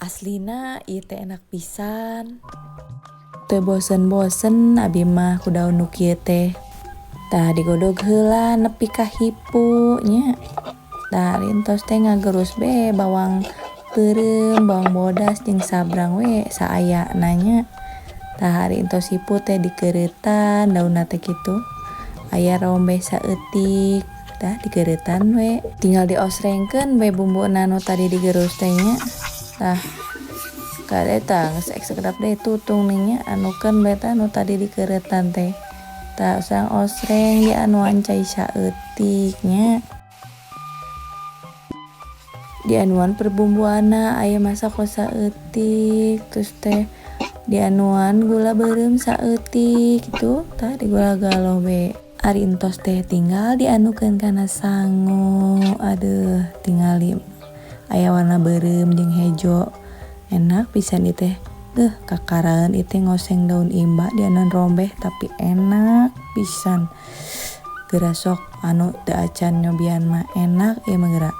Aslina ieu teh enak pisan. Teu bosen-bosen abi mah ku daun nu kieu teh. Tah digodog heula nepi ka hipu nya. Tah rintos teh ngagerus be bawang peureum, bawang bodas jeung sabrang we saayana nya. Tah rintos hipu teh dikeuretan daunna teh kitu. Aya rombeh saeutik, tah dikeuretan we. Tinggal diosrengkeun we bumbuna nu tadi digerus teh nya. Tah kade tah geus sakedap deui tutung nih nya anukeun we tah nu tadi dikeuretan teh. Tah usang osreng dianuan cai saeutik nya. Dianuan perbumbuanna aya masako saeutik, terus teh dianuan gula beureum saeutik gitu, tah digula-galo we. Ari entos teh tinggal dianukeun kana sango. Aduh, tingali aya warna beureum jeung hejo. Enak pisan ieu teh. Kakaraeun ieu teh ngoseng daun imba dianuan rombeh tapi enak pisan. Geura sok anu teu acan nyobian mah enak ieu mah geura.